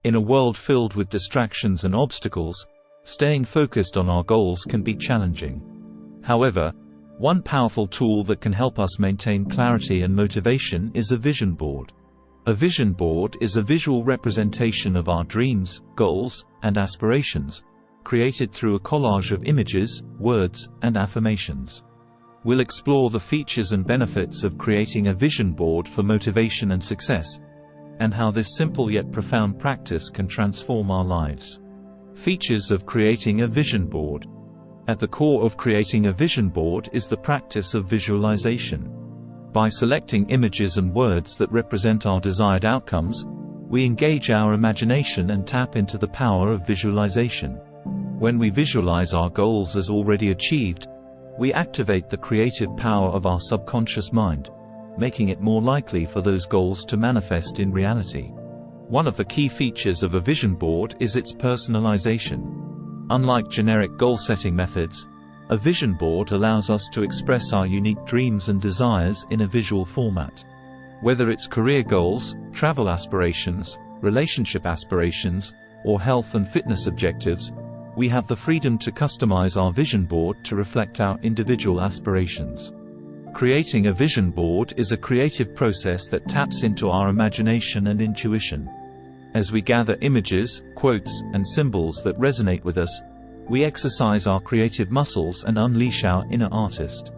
In a world filled with distractions and obstacles, staying focused on our goals can be challenging. However, one powerful tool that can help us maintain clarity and motivation is a vision board. A vision board is a visual representation of our dreams, goals, and aspirations, created through a collage of images, words, and affirmations. We'll explore the features and benefits of creating a vision board for motivation and success, and how this simple yet profound practice can transform our lives. Features of creating a vision board. At the core of creating a vision board is the practice of visualization. By selecting images and words that represent our desired outcomes, we engage our imagination and tap into the power of visualization. When we visualize our goals as already achieved, we activate the creative power of our subconscious mind, making it more likely for those goals to manifest in reality. One of the key features of a vision board is its personalization. Unlike generic goal-setting methods, a vision board allows us to express our unique dreams and desires in a visual format. Whether it's career goals, travel aspirations, relationship aspirations, or health and fitness objectives, we have the freedom to customize our vision board to reflect our individual aspirations. Creating a vision board is a creative process that taps into our imagination and intuition. As we gather images, quotes, and symbols that resonate with us, we exercise our creative muscles and unleash our inner artist.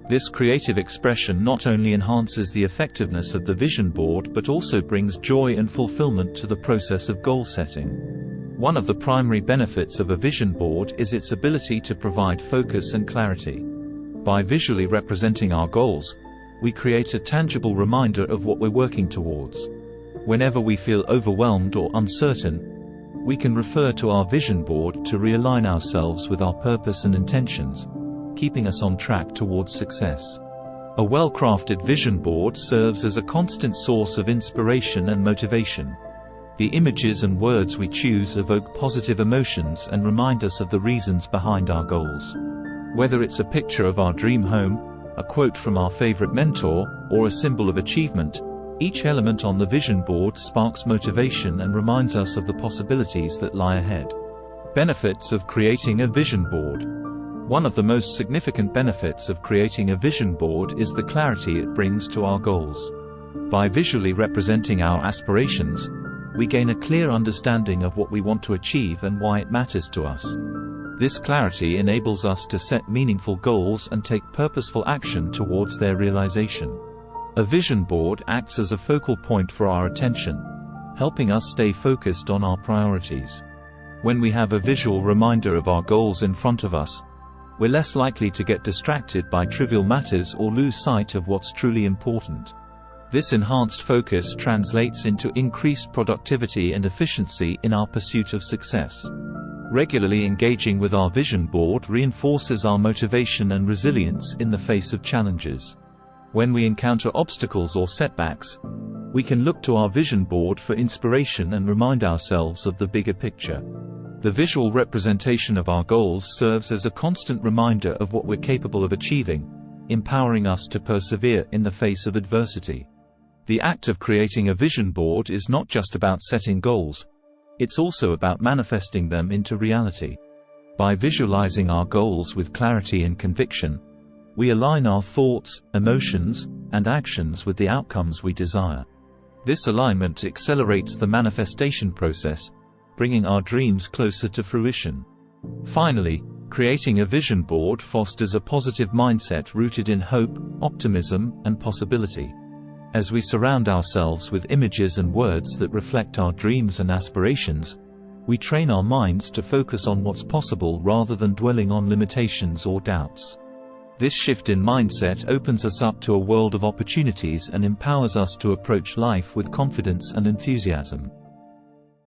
This creative expression not only enhances the effectiveness of the vision board but also brings joy and fulfillment to the process of goal setting. One of the primary benefits of a vision board is its ability to provide focus and clarity. By visually representing our goals, we create a tangible reminder of what we're working towards. Whenever we feel overwhelmed or uncertain, we can refer to our vision board to realign ourselves with our purpose and intentions, keeping us on track towards success. A well-crafted vision board serves as a constant source of inspiration and motivation. The images and words we choose evoke positive emotions and remind us of the reasons behind our goals. Whether it's a picture of our dream home, a quote from our favorite mentor, or a symbol of achievement, each element on the vision board sparks motivation and reminds us of the possibilities that lie ahead. Benefits of creating a vision board. One of the most significant benefits of creating a vision board is the clarity it brings to our goals. By visually representing our aspirations, we gain a clear understanding of what we want to achieve and why it matters to us. This clarity enables us to set meaningful goals and take purposeful action towards their realization. A vision board acts as a focal point for our attention, helping us stay focused on our priorities. When we have a visual reminder of our goals in front of us, we're less likely to get distracted by trivial matters or lose sight of what's truly important. This enhanced focus translates into increased productivity and efficiency in our pursuit of success. Regularly engaging with our vision board reinforces our motivation and resilience in the face of challenges. When we encounter obstacles or setbacks, we can look to our vision board for inspiration and remind ourselves of the bigger picture. The visual representation of our goals serves as a constant reminder of what we're capable of achieving, empowering us to persevere in the face of adversity. The act of creating a vision board is not just about setting goals, it's also about manifesting them into reality. By visualizing our goals with clarity and conviction, we align our thoughts, emotions, and actions with the outcomes we desire. This alignment accelerates the manifestation process, bringing our dreams closer to fruition. Finally, creating a vision board fosters a positive mindset rooted in hope, optimism, and possibility. As we surround ourselves with images and words that reflect our dreams and aspirations, we train our minds to focus on what's possible rather than dwelling on limitations or doubts. This shift in mindset opens us up to a world of opportunities and empowers us to approach life with confidence and enthusiasm.